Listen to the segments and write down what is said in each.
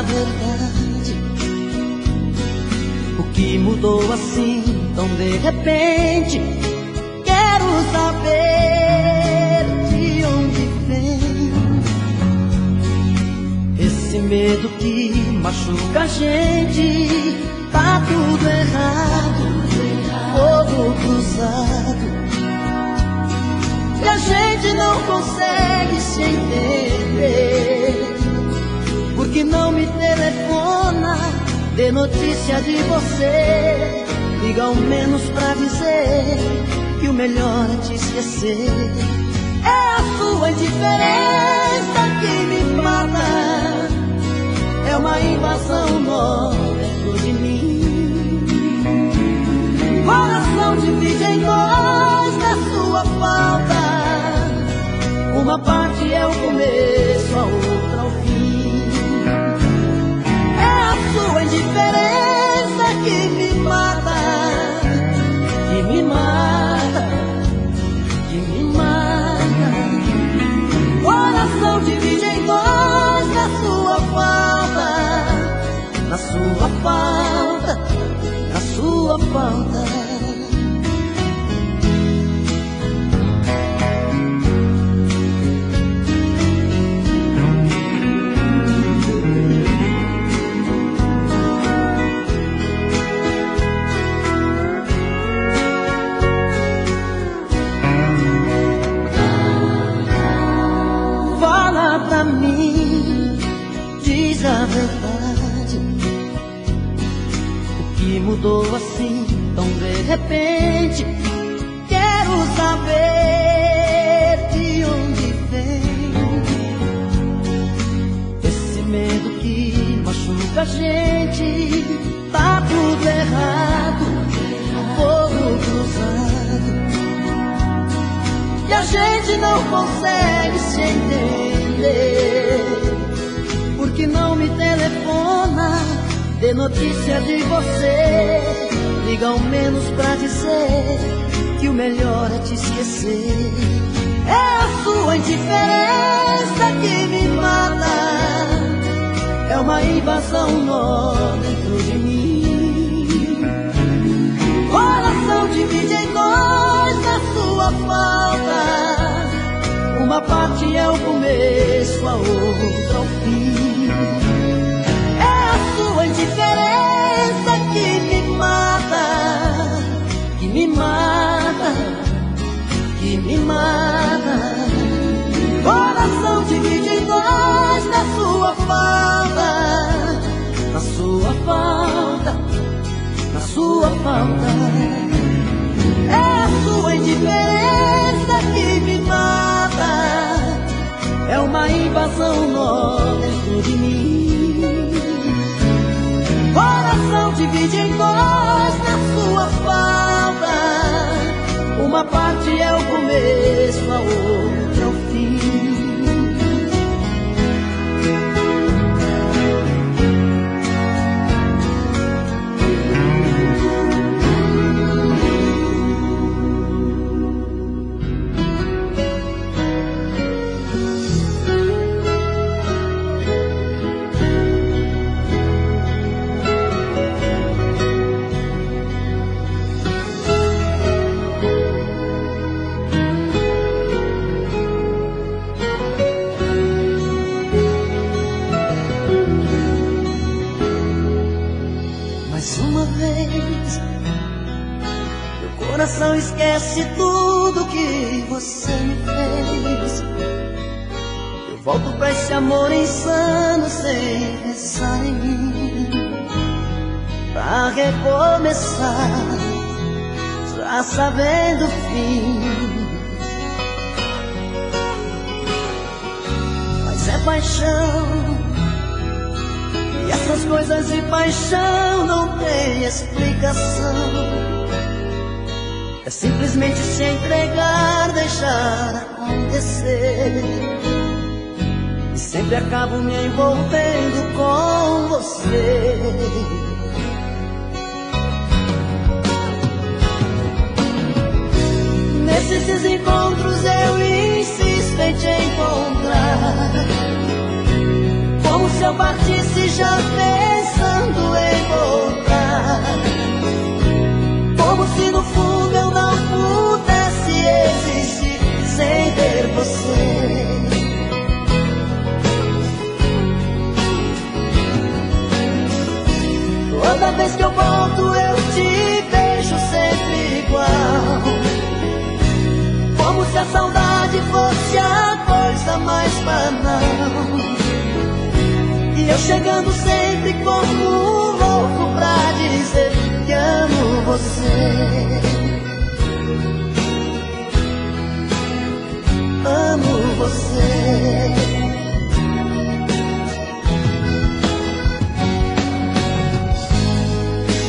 verdade. O que mudou assim tão de repente? Quero saber de onde vem esse medo que machuca a gente. Tá tudo errado, todo cruzado, e a gente não consegue se entender. Por que não me telefona, dê notícia de você? Liga ao menos pra dizer que o melhor é te esquecer. É a sua indiferença que me mata, é uma invasão nova dentro de mim. Coração divide em dois na sua falta, uma parte é o começo, a outra o fim. É a sua indiferença que me mata, que me mata, que me mata. Coração divide em dois na sua falta, na sua falta, na sua falta. Fala pra mim, diz a verdade. O que mudou assim tão de repente? Quero saber de onde vem esse medo que machuca a gente. Tá tudo errado, fogo cruzado, e a gente não consegue se entender. Por que não me telefona, dê notícia de você? Liga ao menos pra dizer que o melhor é te esquecer. É a sua indiferença que me mata, é uma invasão nova dentro de mim. Coração divide em dois na sua falta, uma parte é o começo, a outra o fim. É a sua indiferença que me mata, que me mata, que me mata. Coração divide em dois na sua falta, na sua falta, na sua falta. É a sua indiferença que me mata, é uma invasão nova dentro de mim. Coração divide em dois na sua falta, uma parte é o começo, a outra é o fim. Coração esquece tudo que você me fez. Eu volto pra esse amor insano sem pensar em mim, pra recomeçar, já sabendo o fim. Mas é paixão, e essas coisas de paixão não tem explicação. É simplesmente se entregar, deixar acontecer, e sempre acabo me envolvendo com você. Nesses desencontros eu insisto em te encontrar, como se eu partisse já pensando em voltar, como se no fundo eu não pudesse existir sem ter você. Toda vez que eu volto eu te vejo sempre igual, como se a saudade fosse a coisa mais banal. E eu chegando sempre como um louco pra dizer que amo você. Amo você.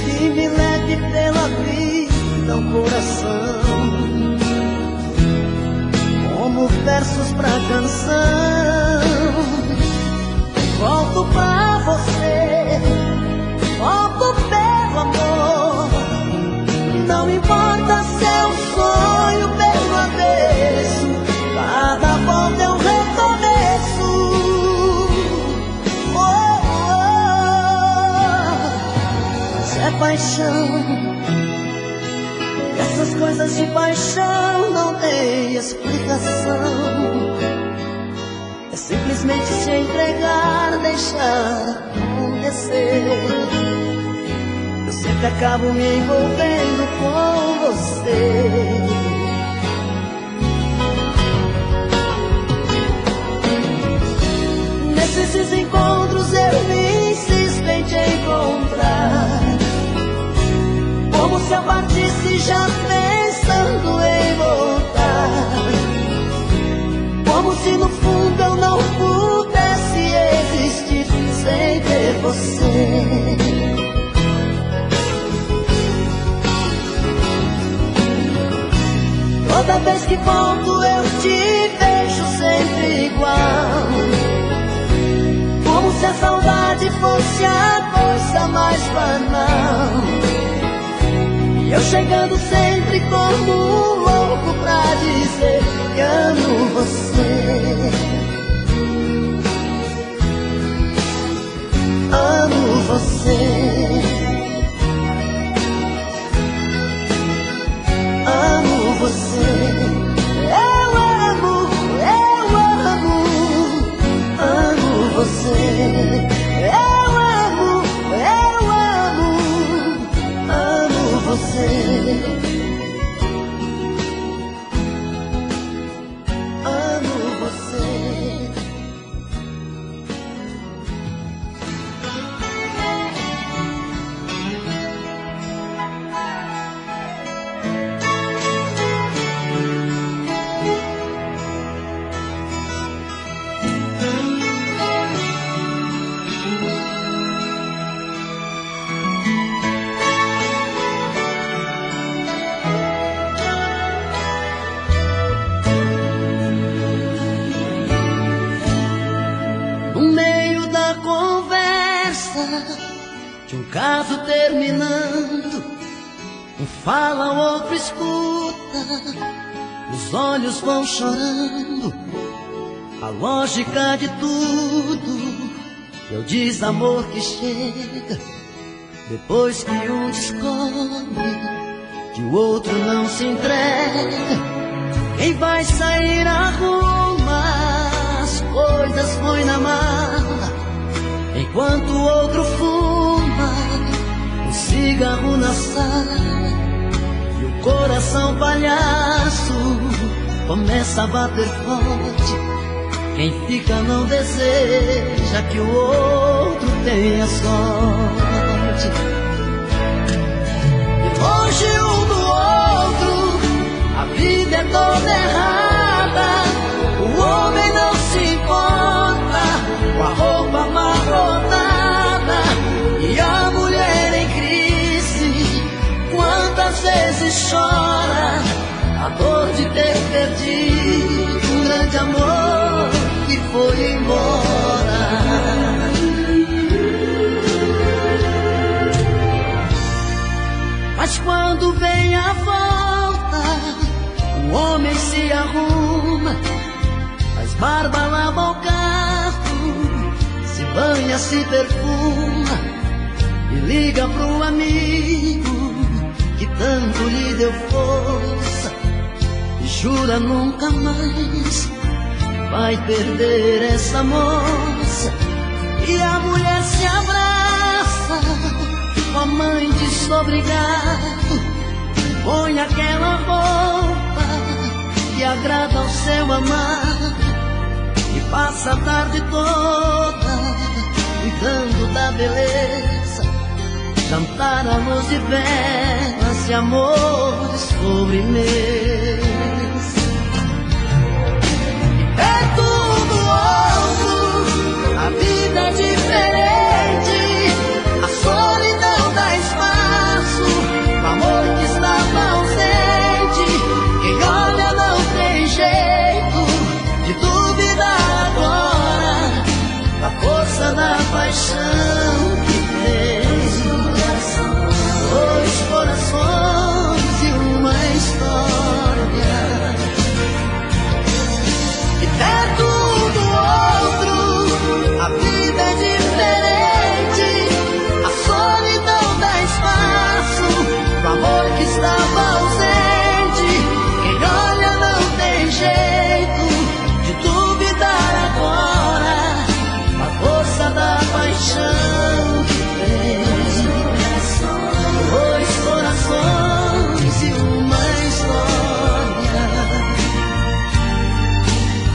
E me leve pela vida o coração, como versos pra canção. Volto pra você, volto pelo amor. Não importa se é um sonho pelo avesso, cada volta é um recomeço. Oh, oh, mas é paixão, essas coisas de paixão não tem explicação. É simplesmente se entregar, deixar acontecer. Eu sempre acabo me envolvendo com você. Nesses encontros eu me insisto em te encontrar, como se eu partisse já pensando em voltar, como se no fundo eu não pudesse existir sem ter você. Toda vez que volto eu te vejo sempre igual, como se a saudade fosse a coisa mais banal. E eu chegando sempre como um louco pra dizer que amo você. Amo você. Amo você. Eu amo, amo você. Eu amo, amo você. De um caso terminando, um fala, o outro escuta, os olhos vão chorando. A lógica de tudo é o desamor que chega depois que um descobre que o outro não se entrega. Quem vai sair arruma as coisas, põe na mala, enquanto o outro fuma um cigarro na sala. E o coração palhaço começa a bater forte. Quem fica não deseja que o outro tenha sorte. E longe um do outro, a vida é toda errada. O homem não se importa com a roupa amarrotada e a mulher em crise. Quantas vezes chora a dor de ter perdido um grande amor que foi embora. Mas quando vem a volta, o homem se arruma, faz barba, lava o carro, se banha sonha, se perfuma e liga pro amigo que tanto lhe deu força e jura nunca mais vai perder essa moça. E a mulher se abraça com a mãe desobrigado, põe aquela roupa que agrada ao seu amado e passa a tarde toda cuidando da beleza, cantar a luz de velas e amores sobremesa. E perto do outro a vida é diferente, a solidão dá espaço o amor que estava ausente. Quem olha não tem jeito de duvidar agora da força da paixão que tem. Dois corações e uma história, e perto do outro a vida é diferente, a solidão dá espaço pro amor que estava ausente. Quem olha não tem jeito de duvidar agora a força da paixão que tem. Dois corações e uma história,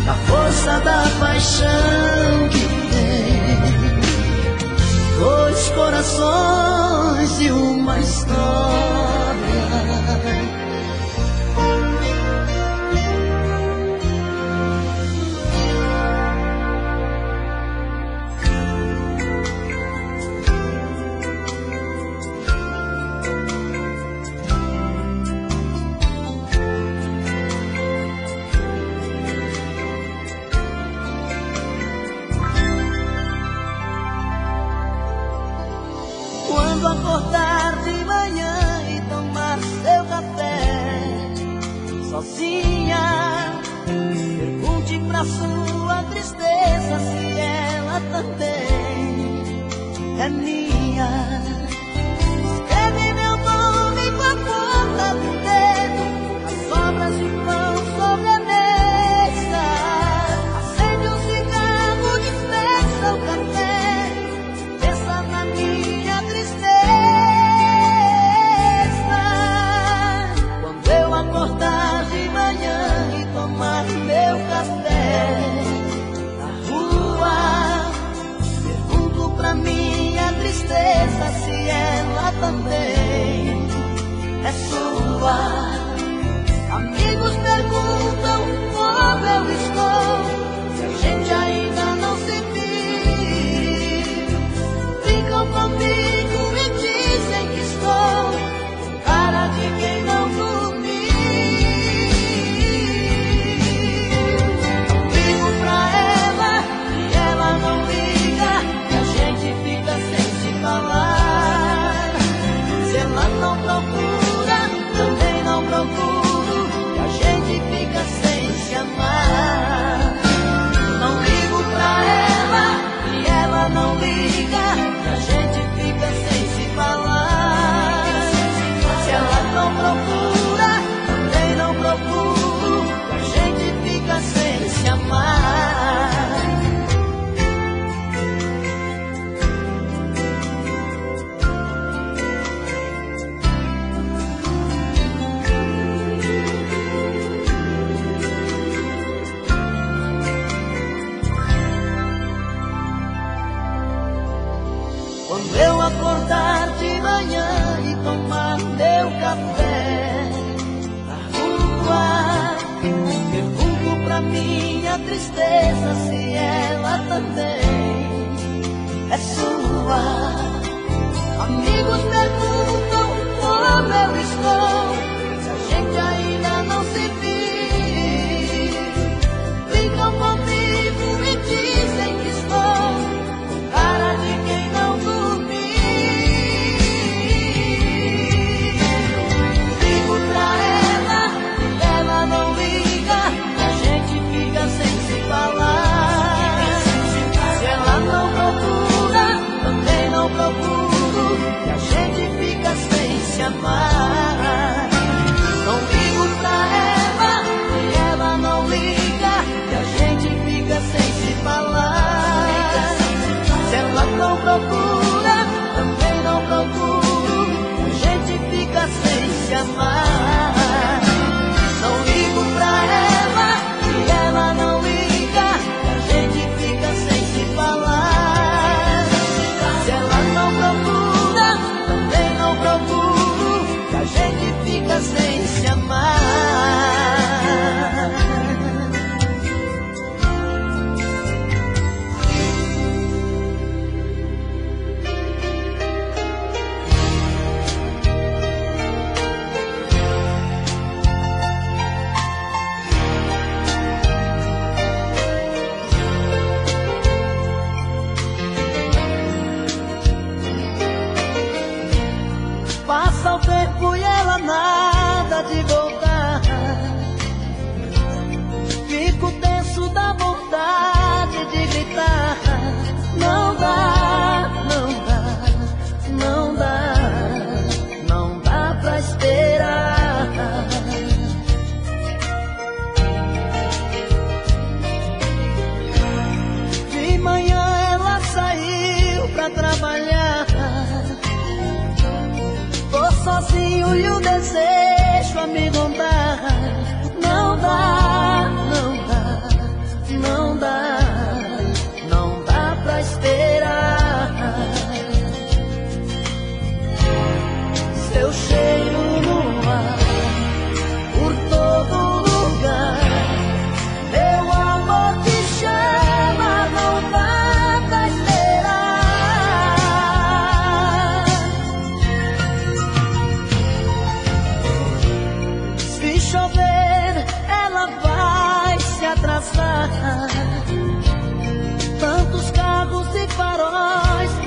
a força da paixão que tem. Dois corações e uma história. Quando acordar de manhã e tomar seu café sozinha, pergunte pra sua tristeza se ela também é minha. Escreve meu nome com a ponta do dedo, as sobras de pão sobre a mesa. Acende um cigarro, dispensa o café, pensa na minha tristeza. Quando eu acordar de manhã e tomar meu café na rua, pergunto pra minha tristeza se ela também é sua. Amigos perguntam como eu estou, se a gente ainda não se viu. Ficam comigo e dizem que estou com cara de quem não dormiu. Ligo pra ela e ela não liga, e a gente fica sem se falar. Se ela não procura, também não procuro, e a gente fica sem se amar. Não ligo pra ela e ela não liga, e a gente fica sem se falar. Se ela não procura, também não procuro, e a gente fica sem se amar. Quando eu acordar de manhã e tomar meu café na rua, pergunto pra minha tristeza se ela também é sua. Amigos perguntam como eu estou, se a gente ainda não se viu. Ficam comigo e dizem que estou com cara de quem não dormiu. Ligo pra ela e ela não liga, a gente fica sem se falar. Se ela não procura,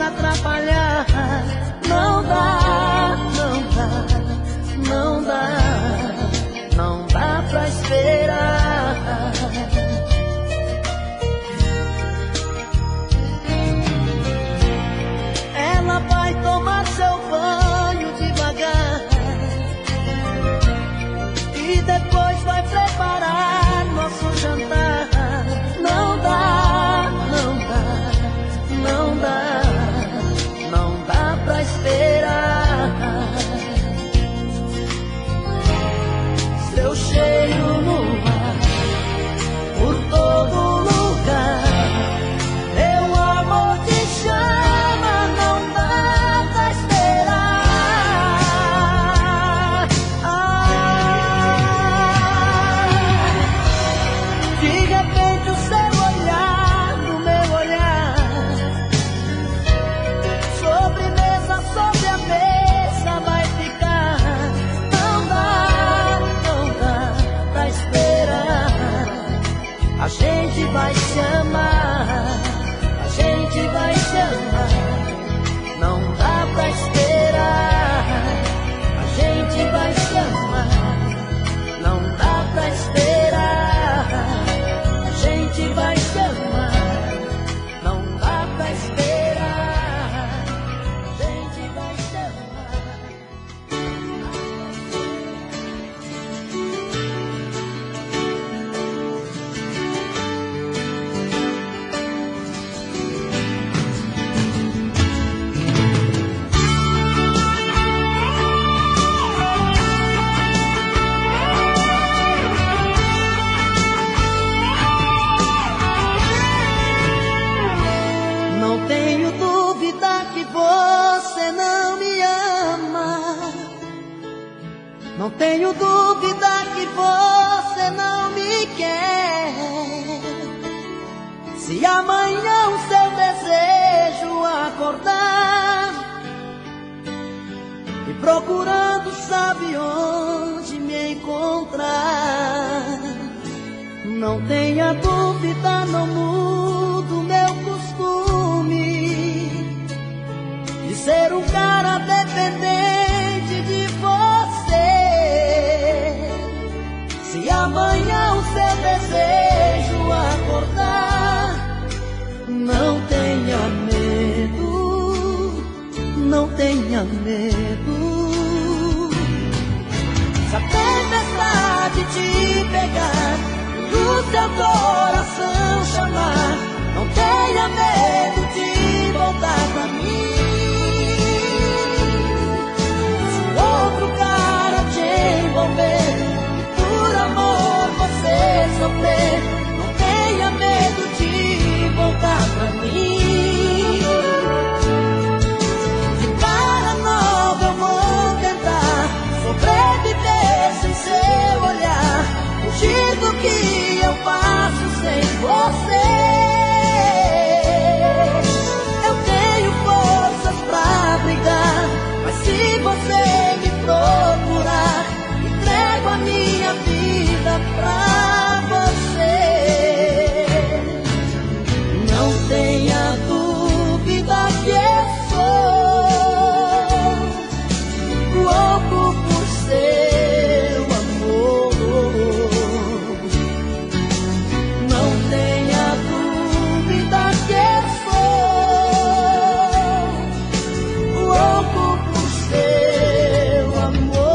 atrapalhar. Não dá, não dá, não dá, não dá pra esperar. Ela vai tomar seu banho devagar e depois vai preparar nosso jantar. Não dá, não dá, não dá, não dá pra esperar. Seu cheiro no ar, por todo lugar, meu amor te chama, não dá pra esperar. De repente o seu olhar no meu olhar, sobremesa sobre a mesa vai ficar. Não dá, não dá pra esperar. A gente vai se amar, a gente vai se amar. Não dá pra esperar. A gente vai se amar, não dá pra esperar. A gente vai se amar, não dá pra esperar. A gente vai se amar. Não tenho dúvida que você não me ama. Não tenho dúvida que você não me quer. Se amanhã o seu desejo acordar e procurando sabe onde me encontrar, não tenha dúvida, não mudo meu costume de ser um cara dependente de você. Se amanhã o seu desejo acordar, não tenha medo, não tenha medo. Se a tempestade te pegar e o seu coração chamar, não tenha medo de voltar pra mim. Se outro cara te envolver e por amor você sofrer, não tenha medo de voltar pra mim. De cara nova eu vou tentar sobreviver sem seu olhar, fugir do que eu faço sem você. Eu tenho forças pra brigar, mas se você me procurar, entrego a minha vida pra você. Não tenha dúvida que eu sou louco por seu amor. Não tenha dúvida que eu sou louco por seu amor.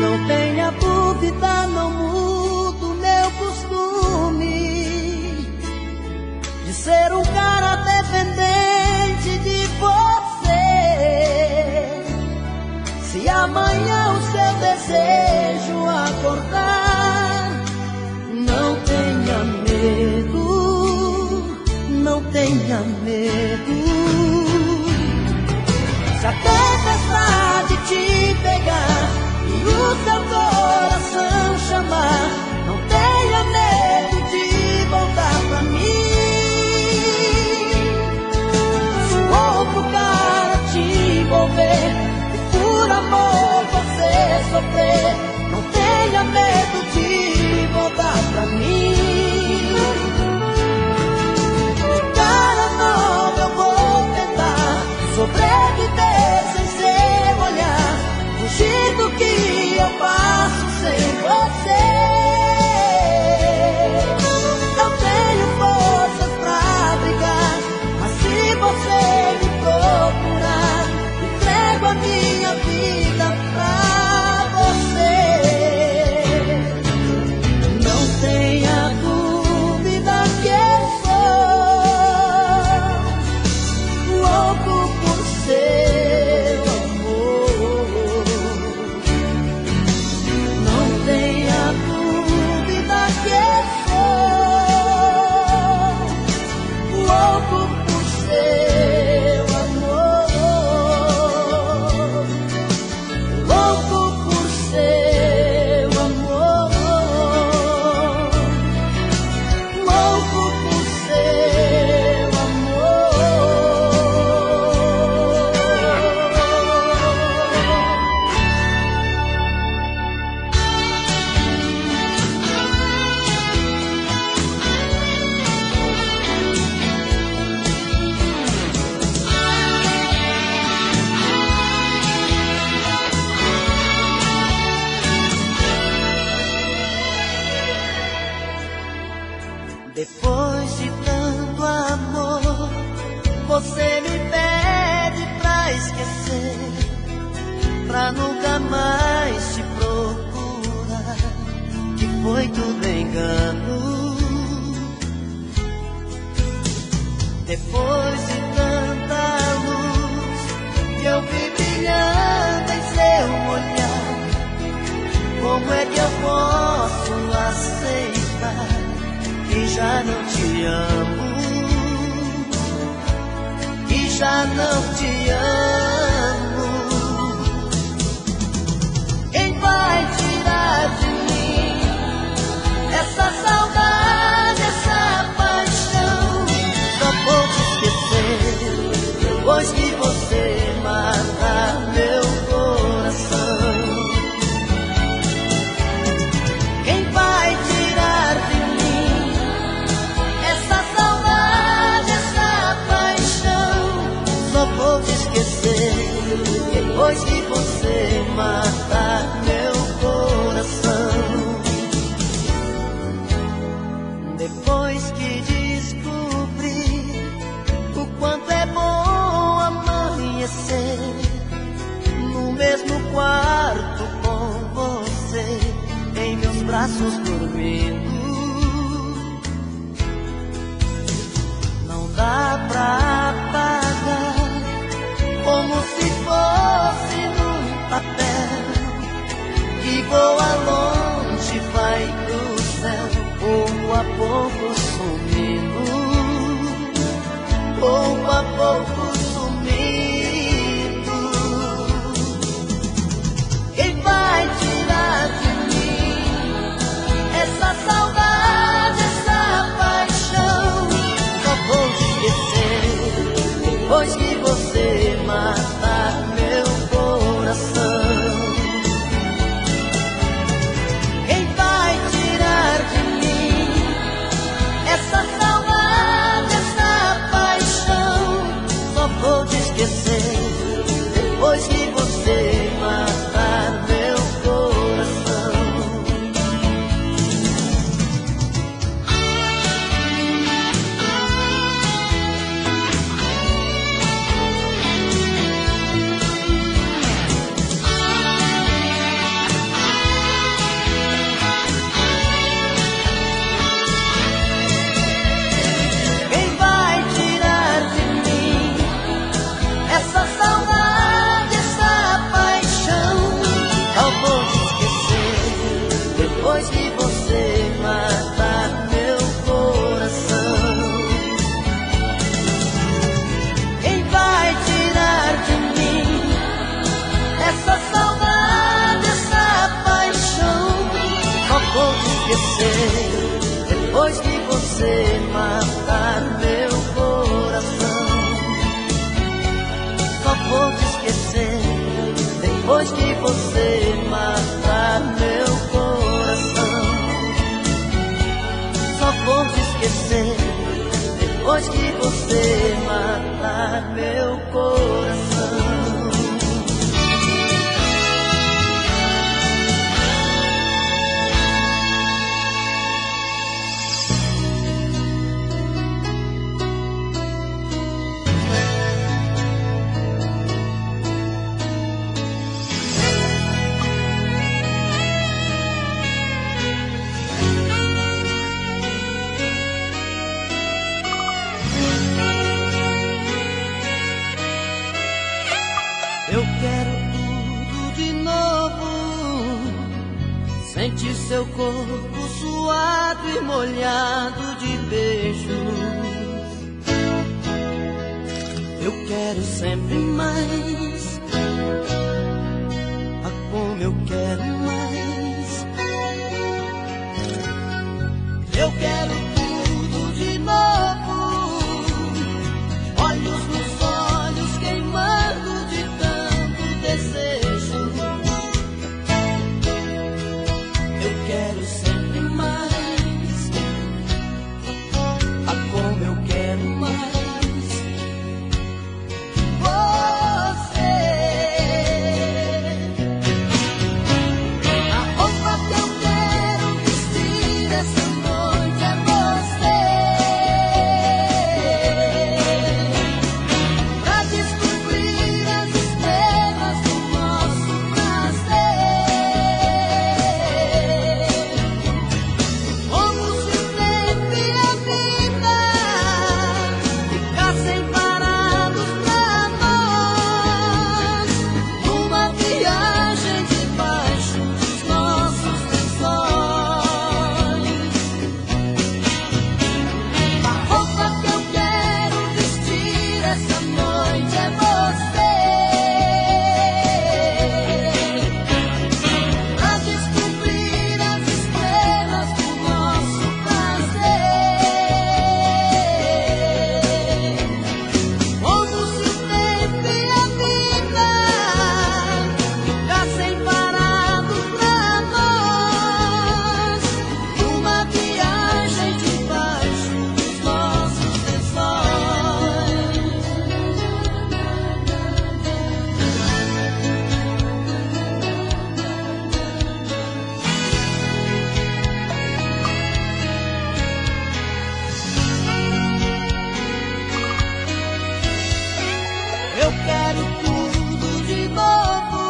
Não tenha dúvida, não mudo meu costume de ser um cara dependente de você. Se amanhã o seu desejo acordar, não tenha medo, não tenha medo. Se a tempestade te pegar e o seu corpo louco por seu amor, louco por seu amor, louco por seu amor. Depois de tanto amor, você me pede pra esquecer, pra nunca mais te procurar, que foi tudo engano. Depois de tanta luz que eu vi brilhando em seu olhar, como é que eu posso aceitar que já não te amo, que já não te amo? Quem vai tirar de mim essa saudade, essa paixão? Só vou te esquecer depois que você matar meu coração. Quem vai tirar de mim essa saudade, essa paixão? Só vou te esquecer depois que você matar meu coração. Depois que descobri o quanto é bom amanhecer no mesmo quarto com você, em meus braços dormindo, não dá pra apagar, como se fosse num papel que voa longe, vai pro céu, pouco a pouco sumindo, pouco a pouco sumindo. Quem vai tirar de mim essa saudade, essa paixão? Só vou te esquecer depois que você matar meu coração. Quem vai tirar de mim essa saudade, essa paixão? Só vou te esquecer depois que você matar meu coração. Quem vai tirar de mim essa saudade, essa paixão? Só vou te esquecer depois que você matar meu coração. Quem vai tirar de mim essa saudade, essa paixão? Só vou te esquecer depois que você matar meu coração. Só vou te esquecer depois que você matar meu coração. Só vou te esquecer depois que você matar meu coração. Eu quero tudo de novo, sentir seu corpo suado e molhado de beijos. Eu quero sempre mais. Ah, como eu quero mais. Eu quero tudo de novo. Olhos nos olhos queimando de tanto desejo. Eu quero sempre mais. Ah, como eu quero mais. Eu quero tudo de novo.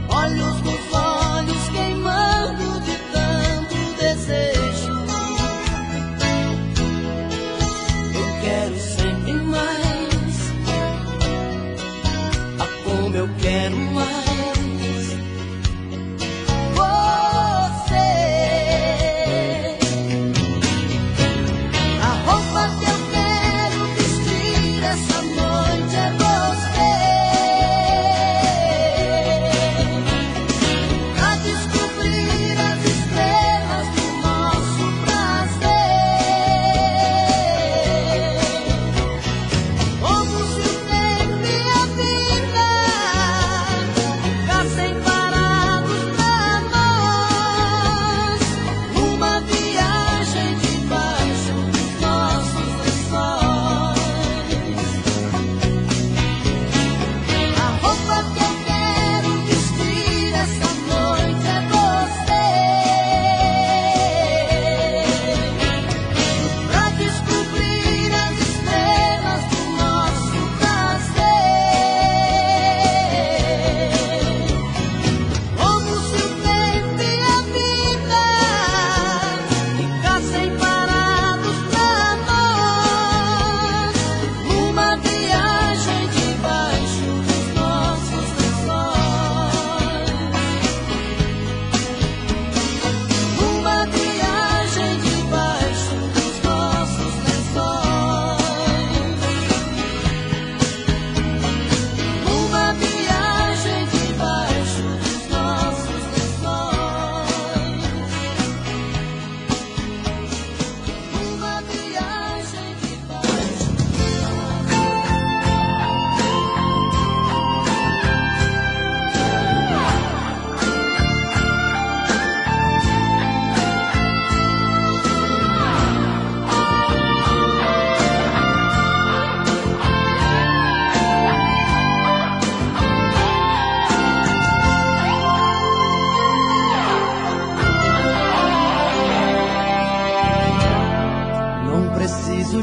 Olhos nos olhos queimando de tanto desejo. Eu quero sempre mais. Ah, como eu quero mais.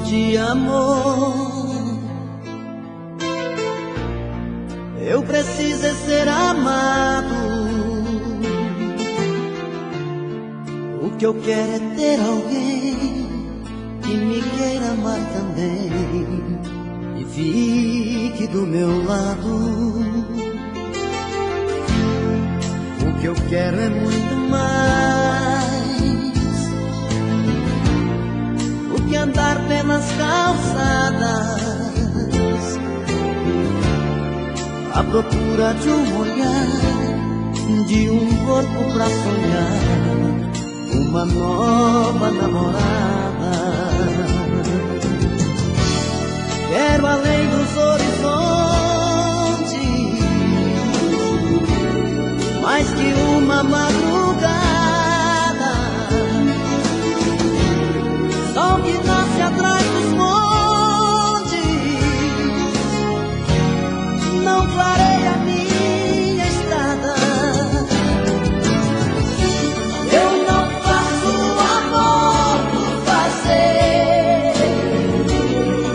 De amor, eu preciso é ser amado. O que eu quero é ter alguém que me queira amar também e fique do meu lado. O que eu quero é muito mais que andar pelas calçadas à procura de um olhar, de um corpo pra sonhar uma nova namorada. Quero além dos horizontes, mais que uma madrugada, sol que nasce atrás dos montes, não clareia minha estrada. Eu não faço amor por fazer,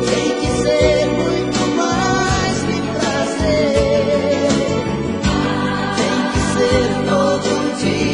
tem que ser muito mais que prazer, tem que ser todo dia.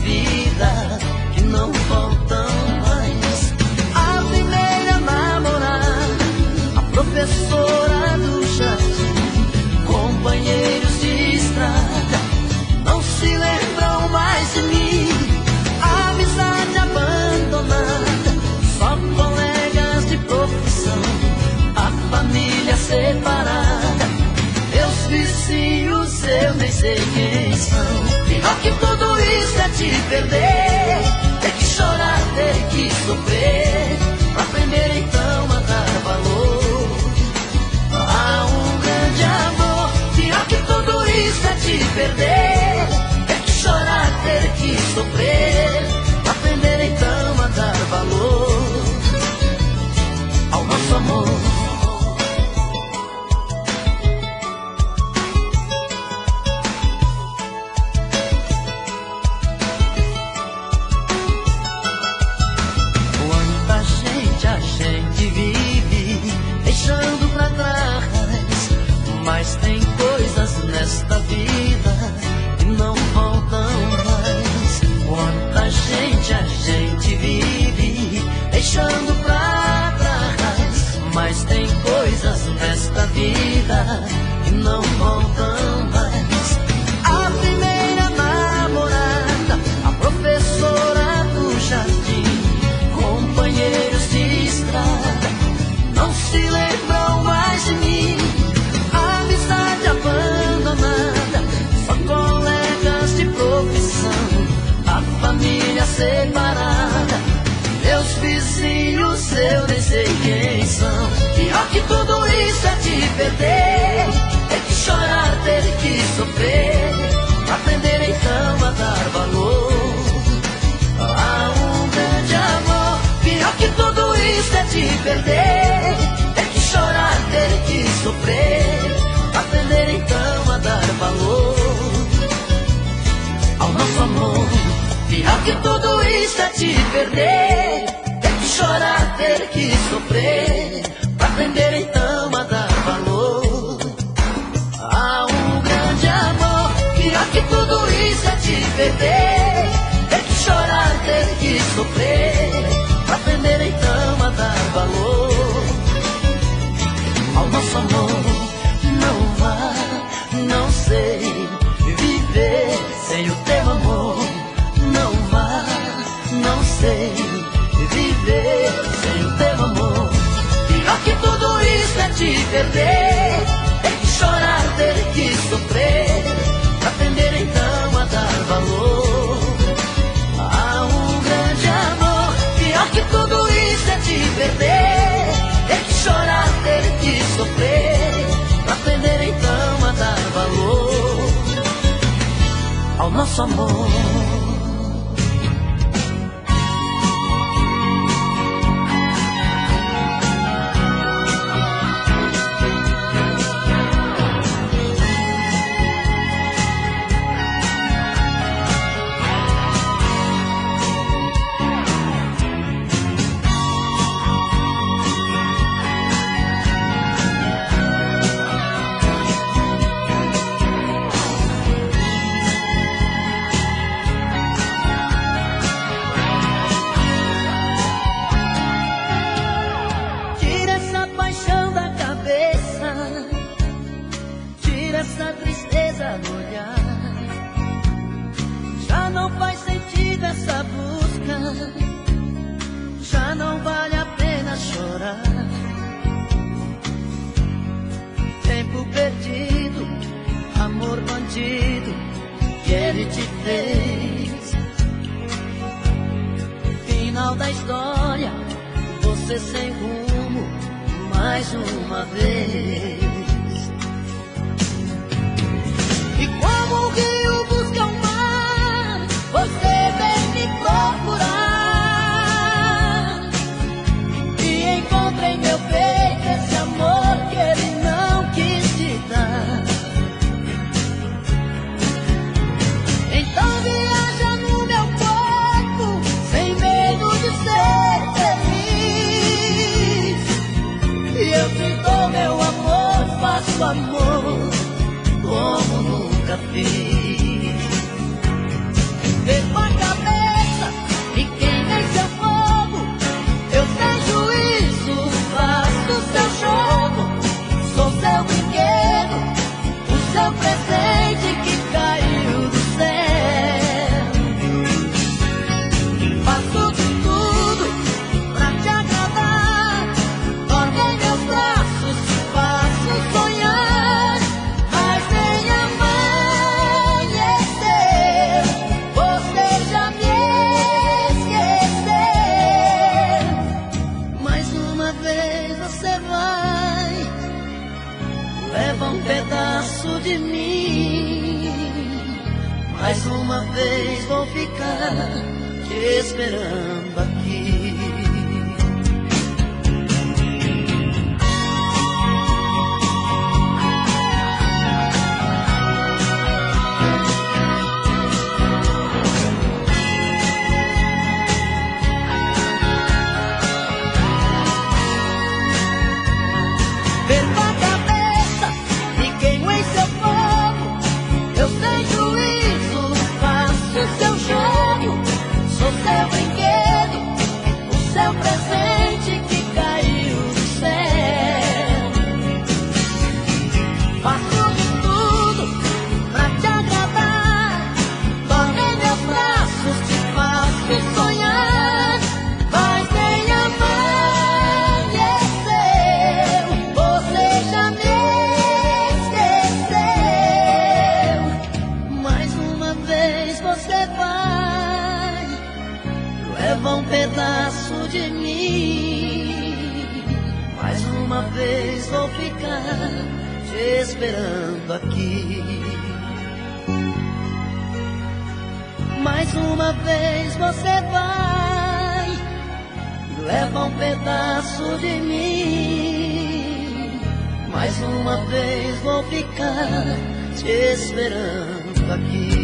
vida que não voltam mais. A primeira namorada, a professora do jardim, companheiros de estrada, não se lembram mais de mim. A amizade abandonada, só colegas de profissão, a família separada, meus vizinhos eu nem sei quem são. Pior que tudo isso é te perder, ter que chorar, ter que sofrer, pra aprender então a dar valor a um grande amor. Pior que tudo isso é te perder, ter que chorar, ter que sofrer, pra aprender então a dar valor ao nosso amor. Mas tem coisas nesta vida que não voltam mais. Quanta gente a gente vive deixando pra trás. Mas tem coisas nesta vida que não voltam mais. A primeira namorada, a professora do jardim, companheiros de estrada, não se lembram mais de mim. Abandonada, só colegas de profissão, a família separada, meus vizinhos eu nem sei quem são. Pior que tudo isso é te perder, ter que chorar, ter que sofrer, pra aprender então a dar valor a um grande amor. Pior que tudo isso é te perder, ter que chorar, ter que sofrer, aprender então a dar valor ao nosso amor. Pior que tudo isso é te perder, ter que chorar, ter que sofrer, pra aprender então a dar valor a um grande amor. Pior que tudo isso é te perder, ter que chorar, ter que sofrer, pra aprender então a dar valor ao nosso amor. Não sei viver sem o teu amor. Não vá, não sei viver sem o teu amor. Pior que tudo isso é te perder, ter que chorar, ter que sofrer, pra aprender então a dar valor a um grande amor. Pior que tudo isso é te perder, ter que chorar, ter que sofrer, pra aprender então a dar valor ao nosso amor. Essa tristeza no olhar, já não faz sentido essa busca, já não vale a pena chorar. Tempo perdido, amor bandido, que ele te fez. Final da história, você sem rumo, mais uma vez. E como o rio busca o mar, você vem me procurar. E encontra em meu peito esse amor que ele não quis te dar. Então viaja no meu corpo, sem medo de ser feliz. E eu te dou meu amor, faço amor como nunca fiz. Devo acabar mim. Mais uma vez vou ficar te esperando aqui. Leva um pedaço de mim. Mais uma vez vou ficar te esperando aqui. Mais uma vez você vai, leva um pedaço de mim. Mais uma vez vou ficar te esperando aqui.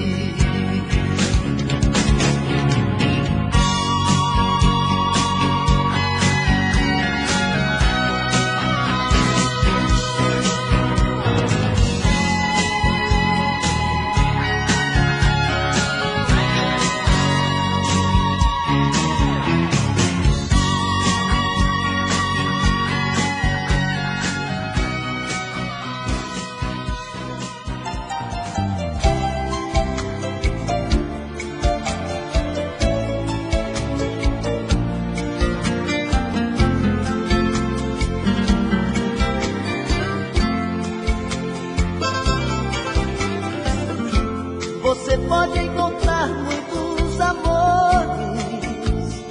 Você pode encontrar muitos amores,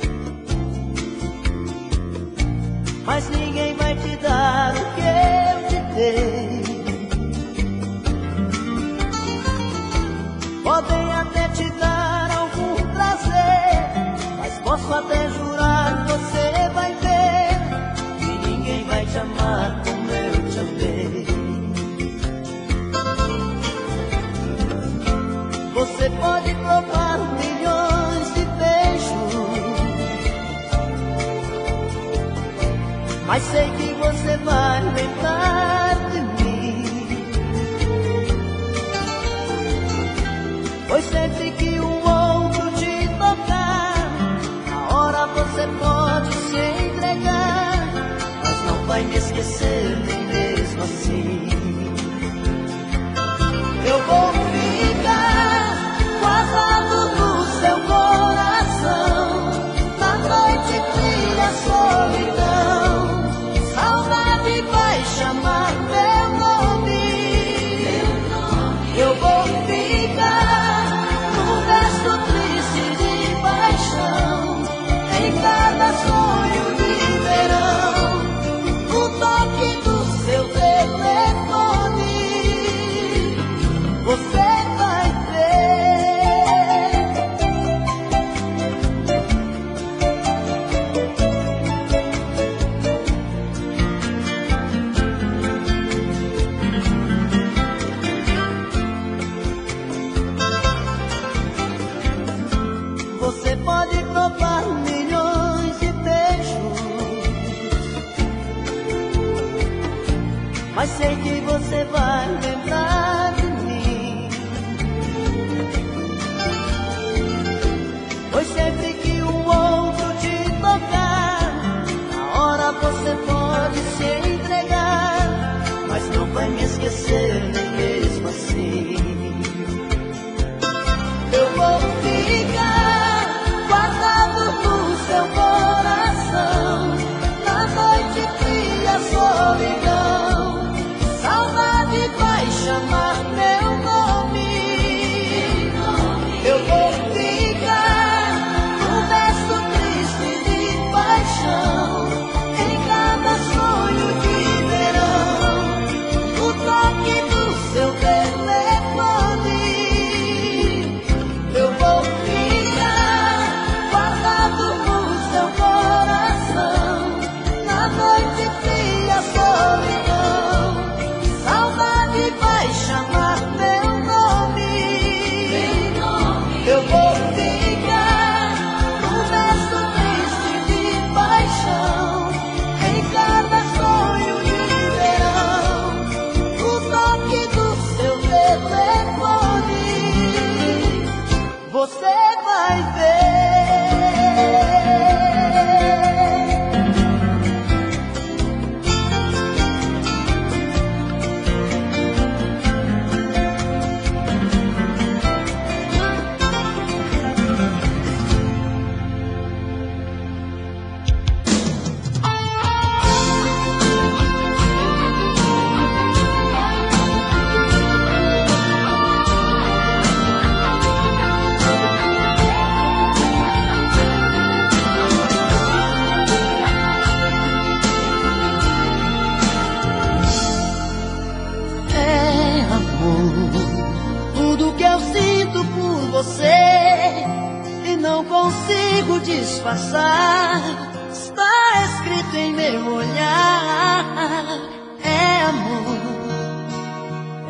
mas ninguém vai te dar o que eu te dei. Podem até te dar algum prazer, mas posso até jurar, você vai ver que ninguém vai te amar como eu te amei. Você pode provar milhões de beijos, mas sei que você vai lembrar de mim. Pois sempre que um outro te tocar, na hora você pode se entregar, mas não vai me esquecer nem mesmo assim. Eu vou ficar guardado no seu coração, na noite fria a solidão, saudade vai chamar. tudo que eu sinto por você e não consigo disfarçar. Está escrito em meu olhar, é amor.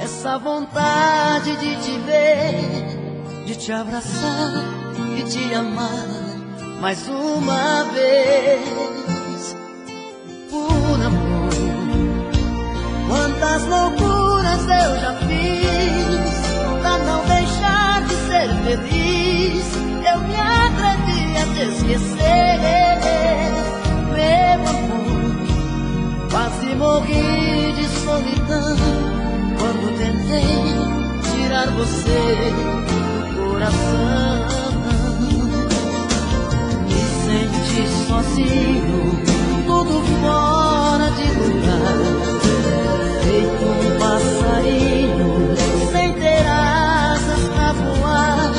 Essa vontade de te ver, de te abraçar e te amar mais uma vez. Por amor, quantas loucuras eu já fiz pra não deixar de ser feliz. Eu me atrevi a te esquecer, meu amor. Quase morri de solidão quando tentei tirar você do coração. Me senti sozinho, tudo fora de lugar, feito um passarinho sem ter asas pra voar.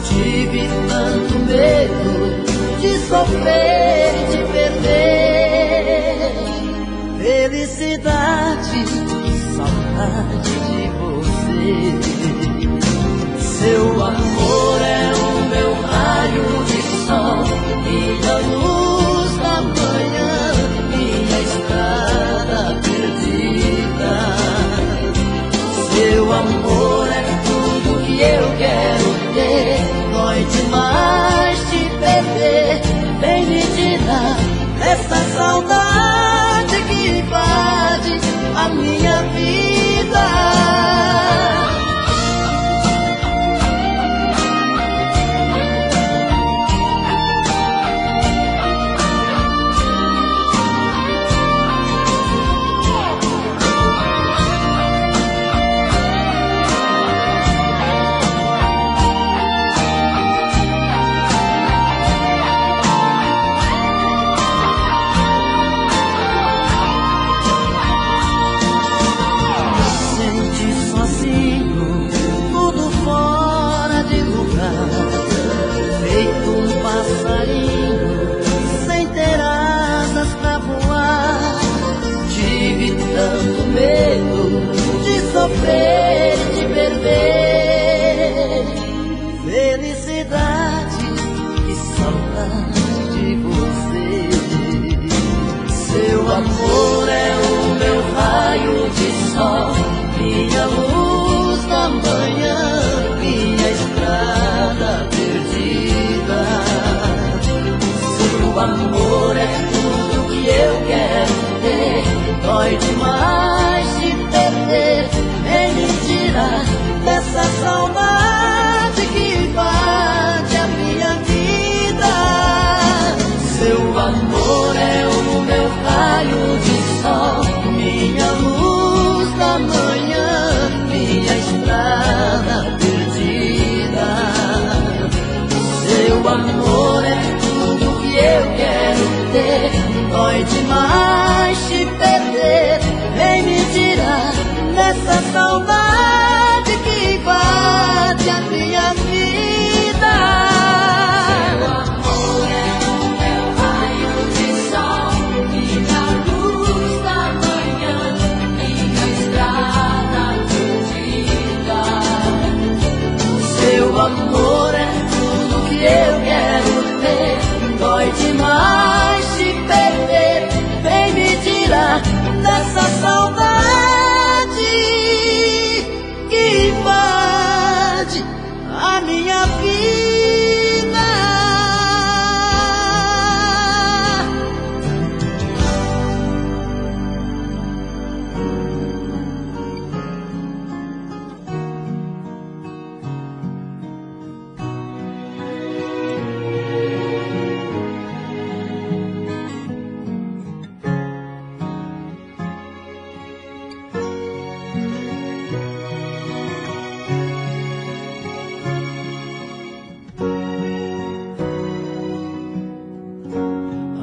Tive tanto medo de sofrer e de perder felicidade e saudade de você. Seu amor é o meu raio de sol, minha luz da manhã, minha estrada perdida. Seu amor é tudo que eu quero ter, dói demais te perder. Vem me tirar dessa saudade que invade a minha vida. Sofrer de perder felicidade e saudade de você. Seu amor é o meu raio de sol, minha luz da manhã, minha estrada perdida. Seu amor é tudo que eu quero ter, dói demais te perder. Vem me tirar dessa saudade que invade a minha vida. Seu amor é o meu raio de sol, minha luz da manhã, minha estrada perdida. Seu amor é tudo que eu quero ter, dói demais te perder. Vem me tirar dessa saudade que invade a minha vida. Seu amor é o meu raio de sol, minha luz da manhã, minha estrada perdida. Seu amor é tudo que eu quero ter, dói demais te perder. Vem me tirar dessa saudade que invade a minha vida.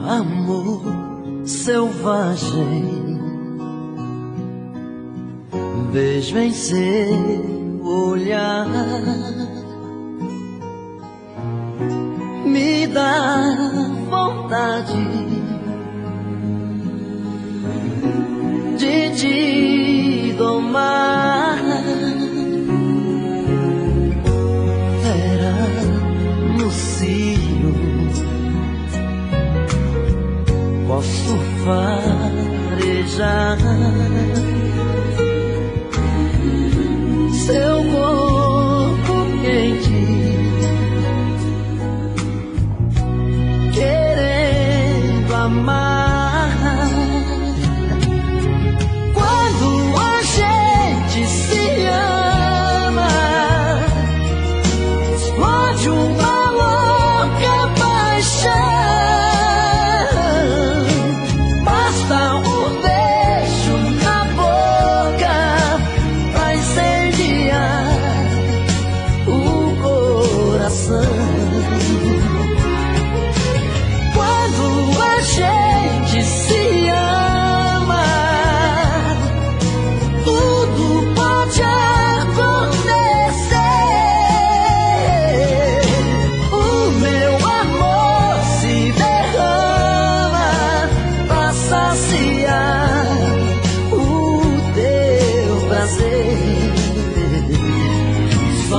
Amor selvagem, vejo em seu olhar, me dá vontade de te domar.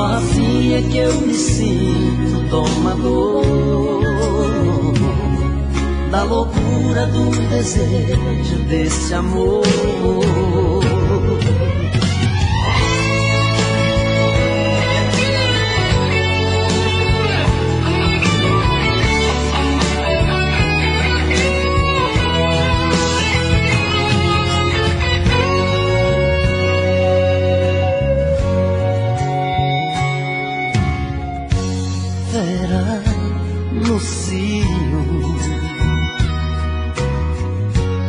Só assim é que eu me sinto domador da loucura do desejo desse amor. Verá no cio,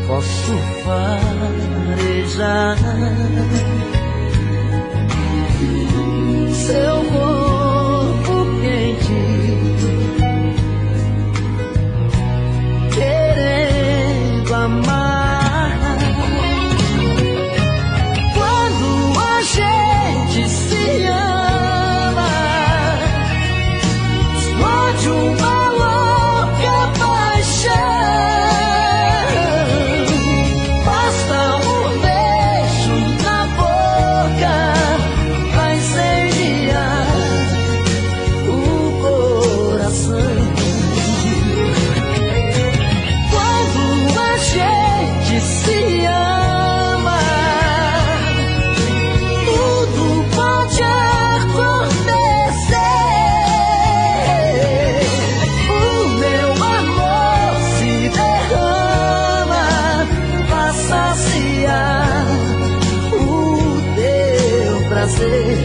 posso farejar seu corpo quente, querendo amar. Quando a gente se ama, explode uma louca paixão. Basta um beijo na boca pra incendiar o coração. Quando a gente se ama, tudo pode acontecer. O meu amor se derrama pra saciar o teu prazer.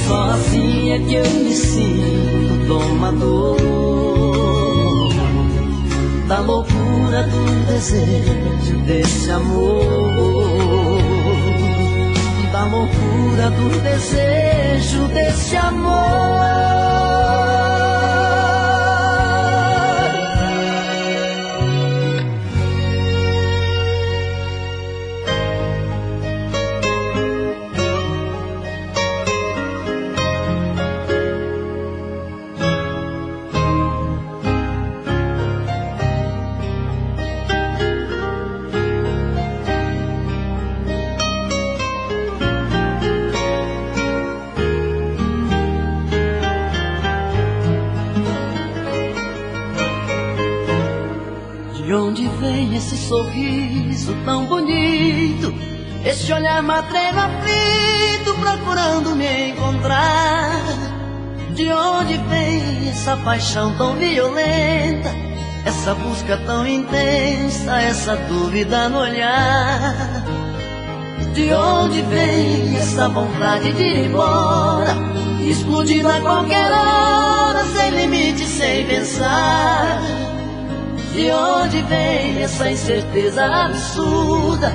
Só assim é que eu me sinto domador da loucura do desejo desse amor, da loucura do desejo desse amor. De onde vem esse sorriso tão bonito, esse olhar matreiro aflito procurando me encontrar? De onde vem essa paixão tão violenta, essa busca tão intensa, essa dúvida no olhar? De onde vem essa vontade de ir embora, explodindo a qualquer hora, sem limite, sem pensar? De onde vem essa incerteza absurda,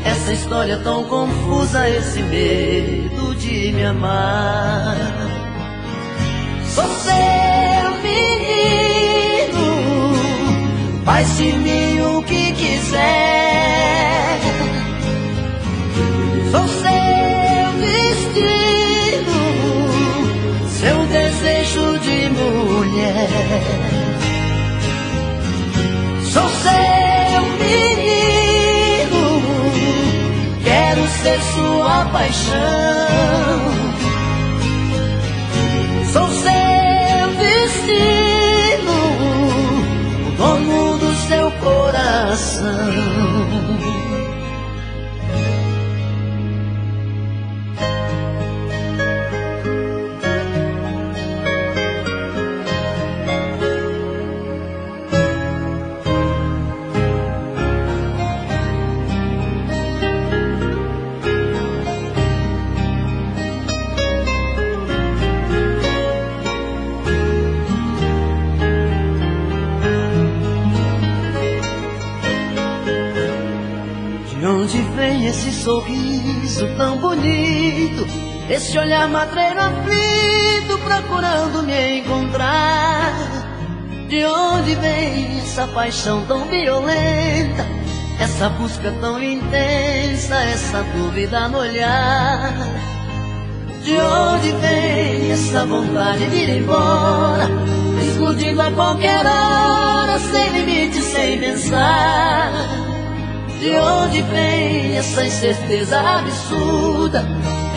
essa história tão confusa, esse medo de me amar? Sou seu menino, faz de mim o que quiser. Sou seu destino, seu desejo de mulher. Sou seu menino, quero ser sua paixão. Sou seu destino, o dono do seu coração. De onde vem esse sorriso tão bonito, esse olhar matreiro aflito procurando me encontrar? De onde vem essa paixão tão violenta, essa busca tão intensa, essa dúvida no olhar? De onde vem essa vontade de ir embora, explodindo a qualquer hora, sem limite, sem pensar? De onde vem essa incerteza absurda,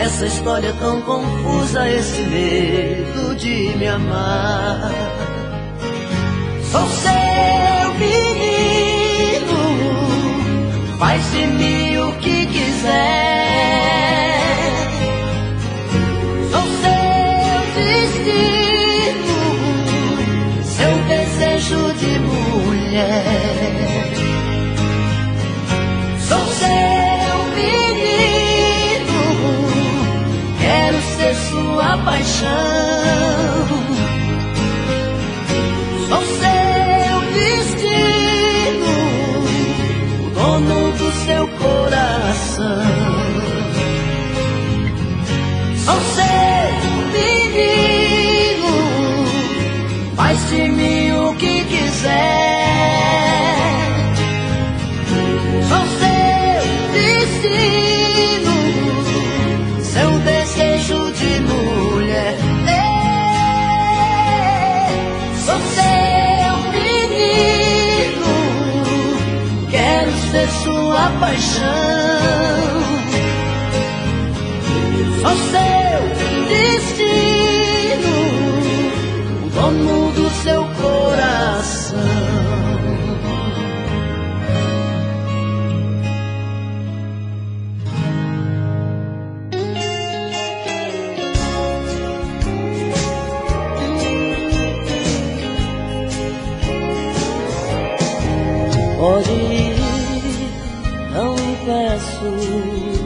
essa história tão confusa, esse medo de me amar. Sou seu menino, faz de mim o que quiser. Sou seu destino, seu desejo de mulher. Sou seu menino, quero ser sua paixão. Sou seu destino, o dono do seu coração. Sou seu menino, faz de mim o que quiser. Sou seu destino, seu desejo de mulher. Sou seu menino, quero ser sua paixão. Sou seu destino, o dono do seu coração. Pode ir, não impeço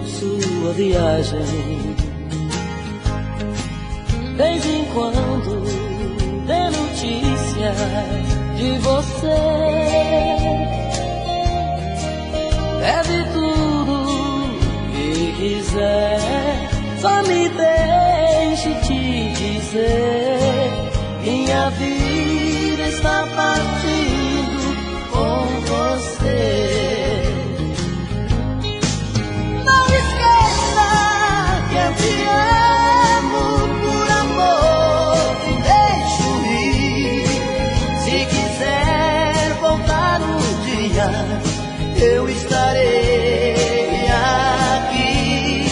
sua viagem. De vez em quando dê notícia de você. Leve tudo que quiser, só me deixe te dizer: minha vida está partindo com você. Não esqueça que eu te amo, por amor te deixo ir. Se quiser voltar um dia, eu estarei aqui.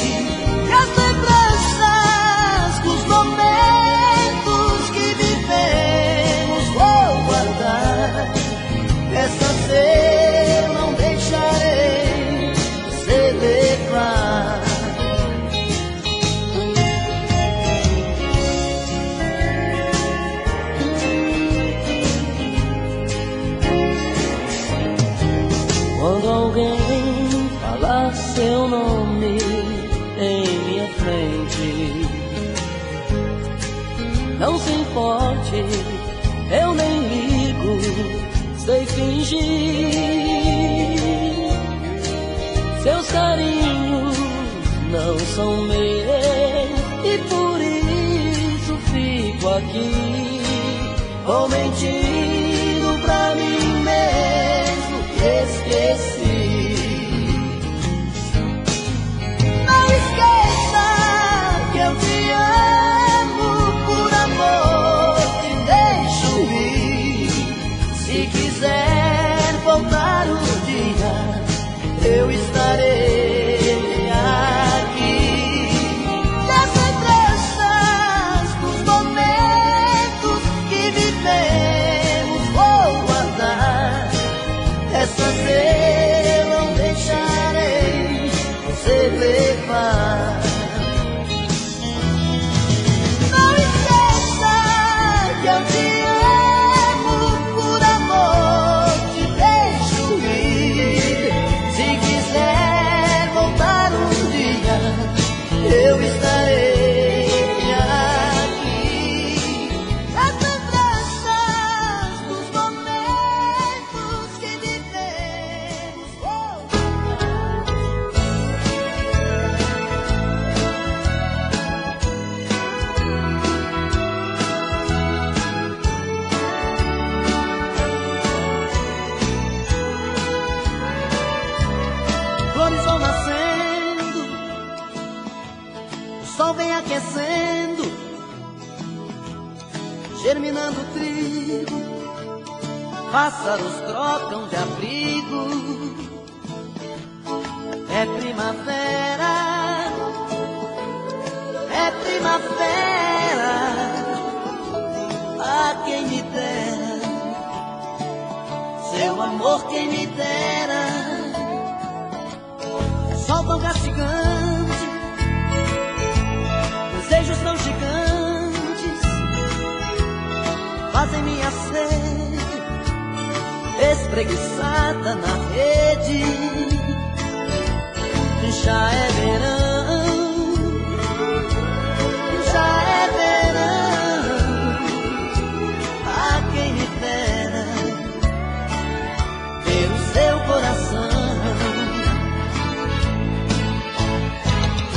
E as lembranças dos momentos que vivemos vou guardar. Essas eu não deixarei você levar. Quando alguém falar seu nome em minha frente, não se importe, eu nem ligo, sei fingir. Seus carinhos não são meus e por isso fico aqui. Vou mentindo pra mim mesmo que esqueci. Não esqueça que eu te amo, por amor te deixo ir. Se quiser voltar um dia, eu estarei aqui. E as lembranças dos momentos que vivemos vou guardar. Essas eu não deixarei você levar. Não esqueça que eu te amo, por amor te deixo ir. Se quiser voltar um dia, eu estarei aqui. As lembranças dos momentos que vivemos vou flores vão nascendo, o sol vem aquecendo, germinando o trigo, pássaros trocam de abrigo. É primavera, é primavera. Ah, quem me dera, seu amor quem me dera. Sol tão castigante, desejos tão gigantes, fazem minha sede espreguiçada na rede. Já é verão, já é verão. A quem me dera ter o seu coração.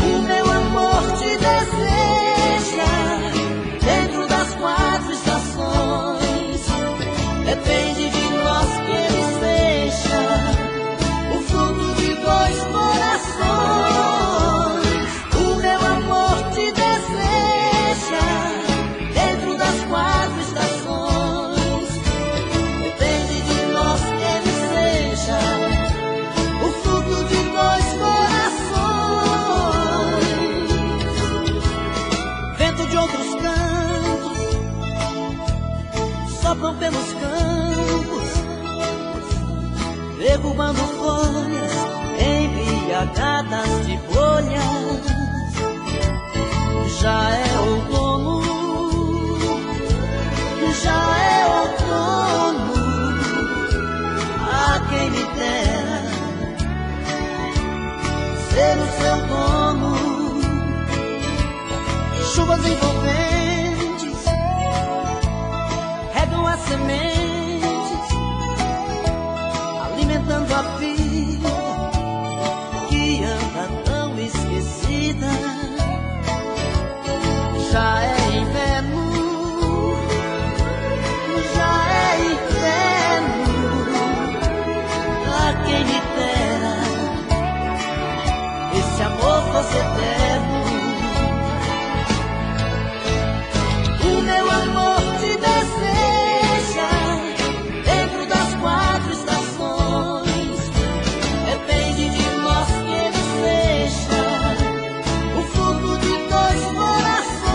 O meu amor te deseja dentro das 4 estações. Depende de nós que ele seja o fruto de 2 corações. O meu amor te deseja dentro das 4 estações. Depende de nós que ele seja o fruto de 2 corações. Vento de outros cantos sopram pelos campos, derrubando folhas embriagadas de folhas. Já é outono, já é outono. A quem me dera ser o seu dono. Chuvas envolventes regam as sementes, alimentando a vida que anda tão esquecida. Já é inverno, já é inverno. A quem me dera esse amor fosse eterno. O meu amor te deseja dentro das 4 estações. Depende de nós que ele seja o fruto de 2 corações.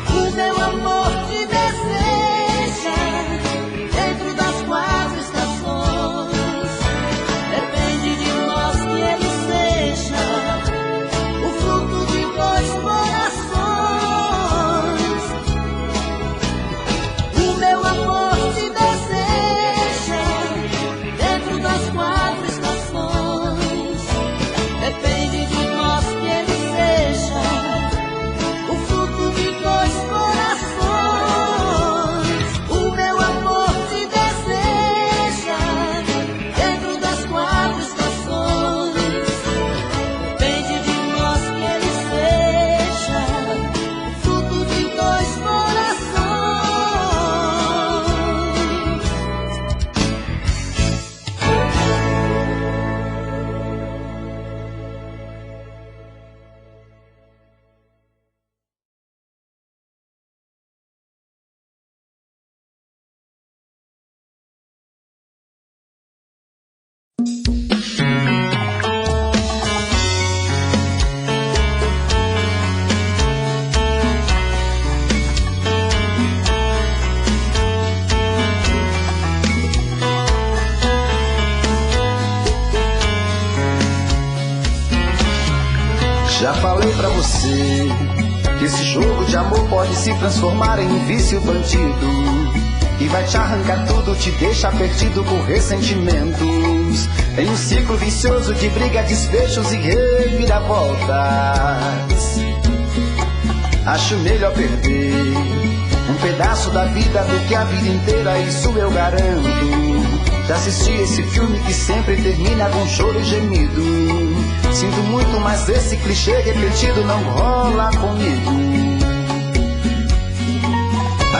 O meu amor te deseja dentro das 4 estações. Depende de nós que ele seja o fruto de 2 corações. O meu amor te deseja dentro das 4 estações. Depende de nós que ele seja o fruto de 2 corações. O meu amor te deseja dentro das 4 estações. Depende de nós que ele seja o fruto de 2 corações. Já falei pra você que esse jogo de amor pode se transformar em um vício bandido, que vai te arrancar tudo, te deixar perdido por ressentimentos, em um ciclo vicioso de briga, desfechos e reviravoltas. Acho melhor perder um pedaço da vida do que a vida inteira, isso eu garanto. Já assisti esse filme que sempre termina com choro e gemido. Sinto muito, mas esse clichê repetido não rola comigo.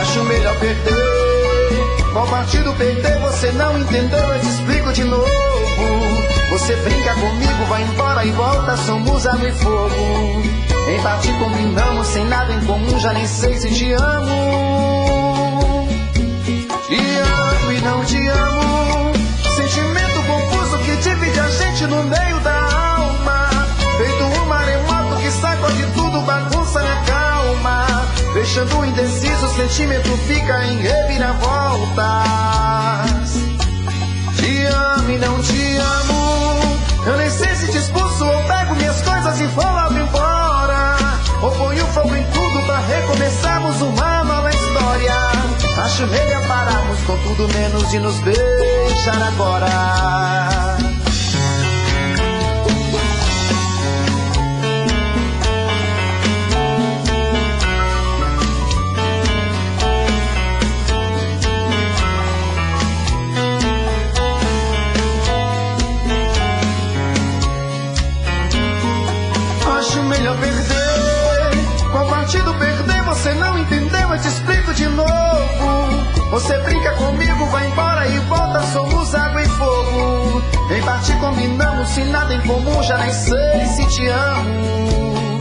Acho melhor perder. Qual partido perder você não entendeu, eu te explico de novo. Você brinca comigo, vai embora e volta, somos água e fogo. Em parte combinamos, sem nada em comum, já nem sei se te amo. Te amo e não te amo, sentimento confuso que divide a gente no meio da alma, feito um maremoto que sacode tudo deixando indeciso, o sentimento fica em reviravoltas. Te amo e não te amo, eu nem sei se te expulso ou pego minhas coisas e vou logo embora, ou ponho fogo em tudo pra recomeçarmos uma nova história. Acho melhor pararmos com tudo menos de nos beijar agora. Acho melhor perder. Qual partido perder? Você não entendeu, eu te explico de novo. Você brinca comigo, vai embora e volta, somos água e fogo. Em parte combinamos, se nada em comum, já nem sei se te amo.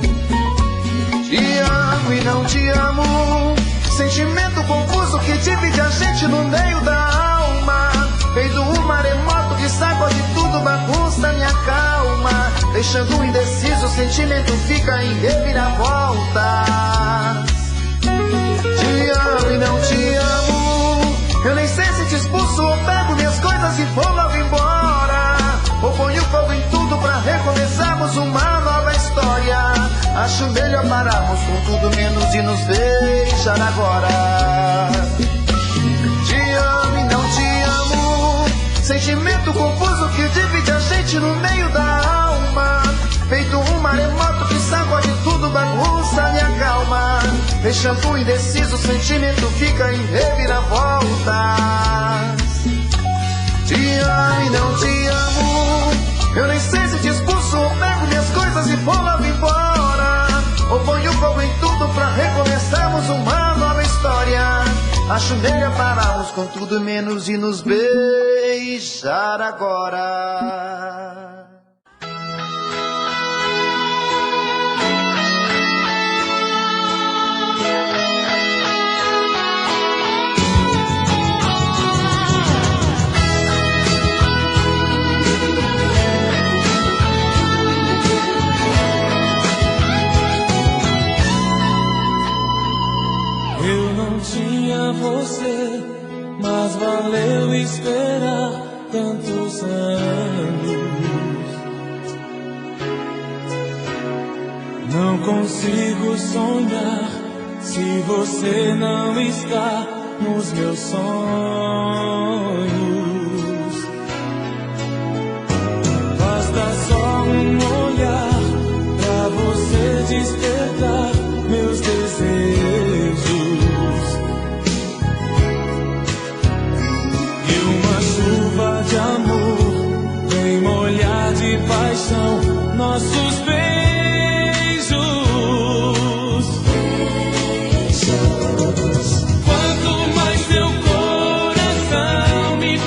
Te amo e não te amo, sentimento confuso que divide a gente no meio da alma. Feito um maremoto que sacode tudo, bagunça minha calma, deixando indeciso, o sentimento fica em reviravoltas. Te amo e não te amo, eu nem sei se te expulso ou pego minhas coisas e vou logo embora, ou ponho fogo em tudo pra recomeçarmos uma nova história. Acho melhor pararmos com tudo menos de nos beijar agora. Te amo e não te amo, sentimento confuso que divide a gente no meio da alma. Feito um maremoto que sacode tudo, bagunça minha calma, deixando indeciso, o sentimento fica em reviravoltas. Te amo e não te amo, eu nem sei se te expulso ou pego minhas coisas e vou logo embora, ou ponho fogo em tudo pra recomeçarmos uma nova história. Acho melhor pararmos com tudo menos de nos beijar agora. Eu não tinha você, mas valeu esperar tantos anos. Não consigo sonhar se você não está nos meus sonhos. Basta só um olhar pra você despertar meus desejos. Chuva de amor vem molhar de paixão nossos beijos. Quanto mais meu coração me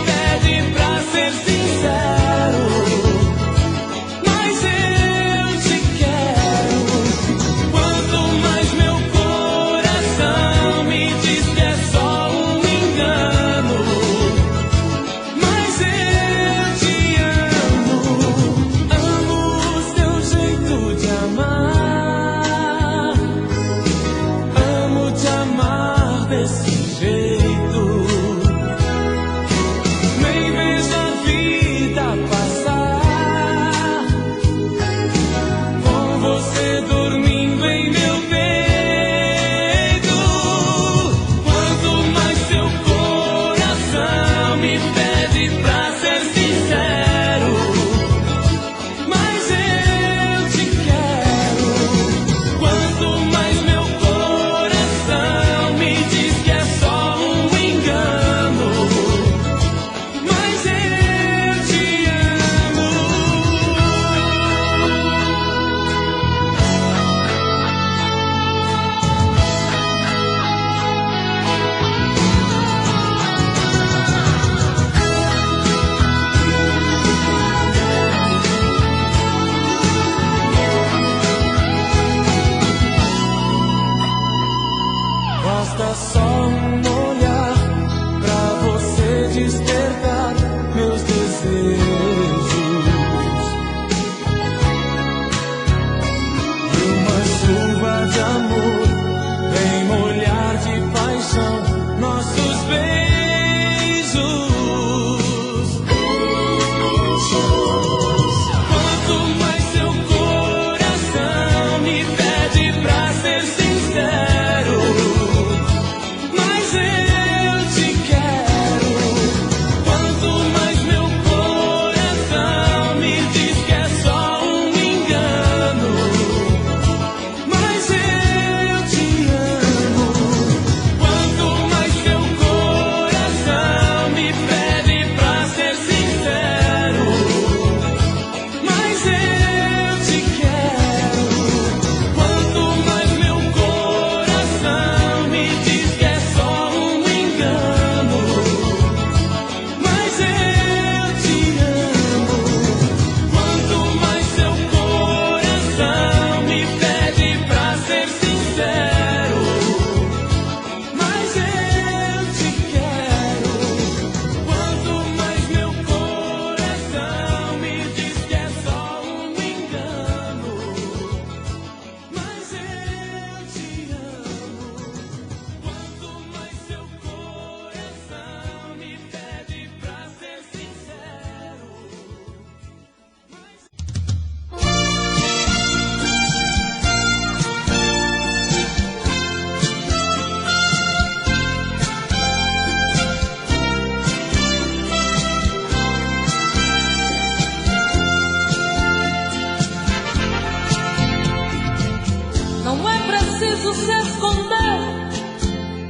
Não é preciso se esconder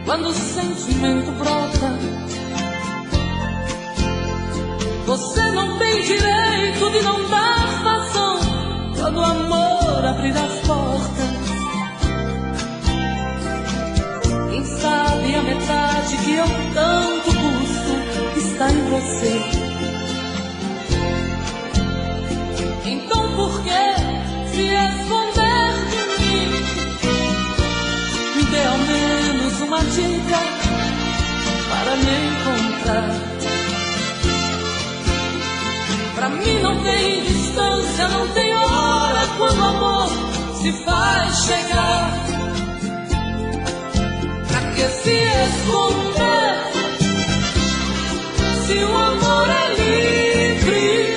quando o sentimento brota. Você não tem direito de não dar vazão quando o amor abrir as portas. Quem sabe a metade que eu tanto busco está em você. Então por que se esconder de mim? Me dê ao menos uma dica para me encontrar. Pra mim não tem distância, não tem hora quando o amor se faz chegar. Pra que se esconder se o amor é livre?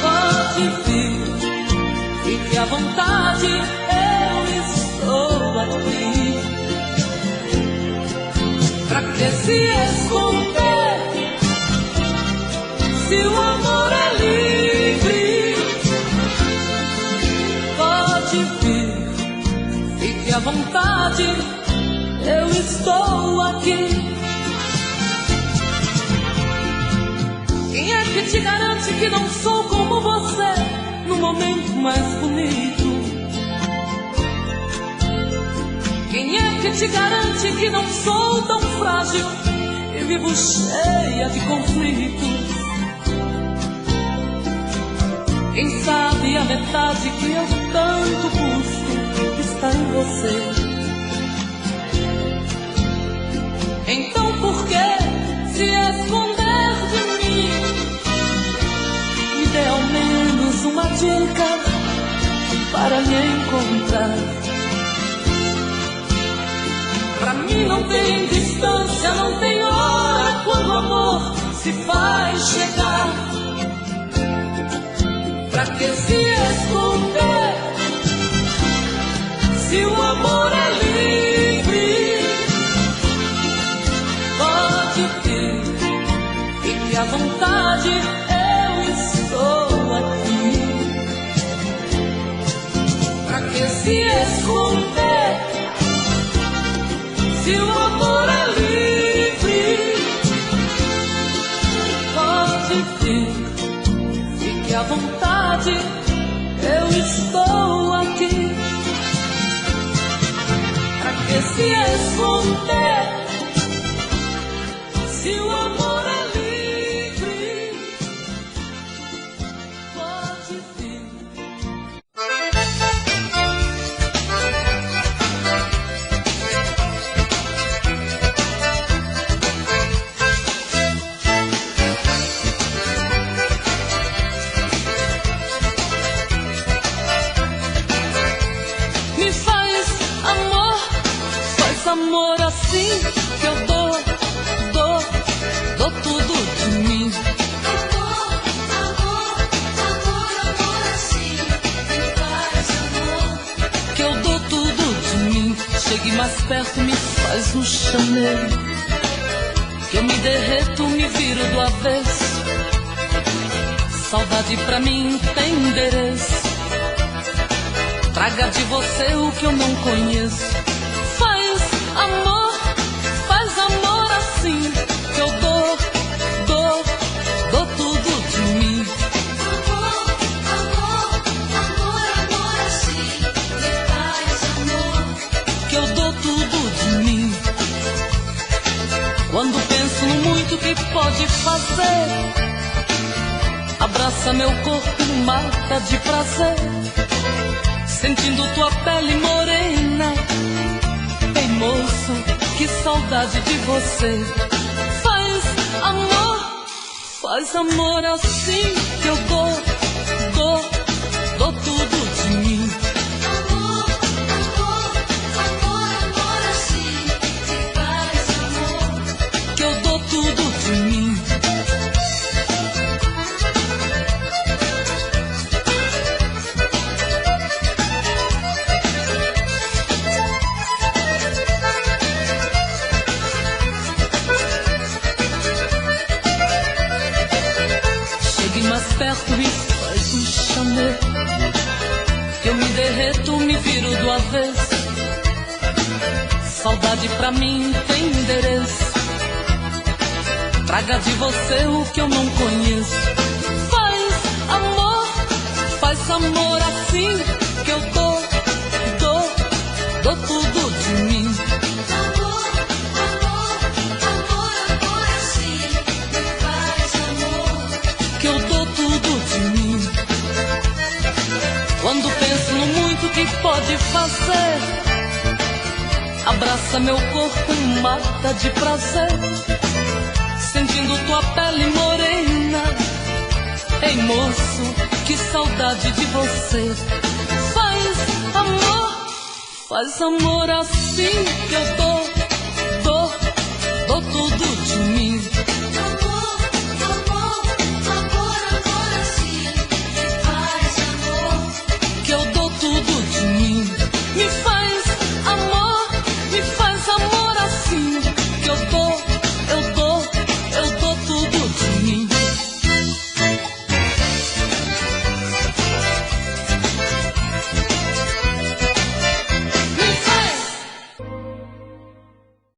Pode vir, fique à vontade, eu estou aqui. Pra que se esconder se o amor é livre? Pode vir, fique à vontade, eu estou aqui. Quem é que te garante que não sou como você no momento mais bonito? Quem é que te garante que não sou tão frágil e vivo cheia de conflitos? Quem sabe a metade que eu tanto busco está em você. Então por que se esconder de mim? Me dê ao menos uma dica para me encontrar. Pra mim não tem distância, não tem hora quando o amor se faz chegar. Pra que se esconder se o amor é livre? Pode vir, fique à vontade, eu estou aqui. Pra que se esconder se o amor é livre? Pode vir, fique à vontade, eu estou aqui. Pra que se esconder se o amor é livre? Pode vir. Amor assim que eu dou tudo de mim. Amor assim, me faz amor. Que eu dou tudo de mim. Chegue mais perto, me faz um chamego. Que eu me derreto, me viro do avesso. Saudade pra mim tem endereço. Traga de você o que eu não conheço. Faz amor assim, que eu dou tudo de mim. Amor assim, me faz amor. Que eu dou tudo de mim. Quando penso no muito que pode fazer, abraça meu corpo e mata de prazer. Sentindo tua pele morena, moço, que saudade de você. Faz amor assim que eu dou tudo de mim. Amor assim, que faz amor. Que eu dou tudo de mim. Perto e peito me viro do avesso. Saudade pra mim tem endereço. Traga de você o que eu não conheço. Faz amor assim que eu dou tudo de mim. Amor, amor, amor, amor assim. Faz amor que eu dou tudo de mim. Quando penso no muito que pode fazer, abraça meu corpo, mata de prazer, sentindo tua pele morena. Ei moço, que saudade de você. Faz amor assim que eu dou tudo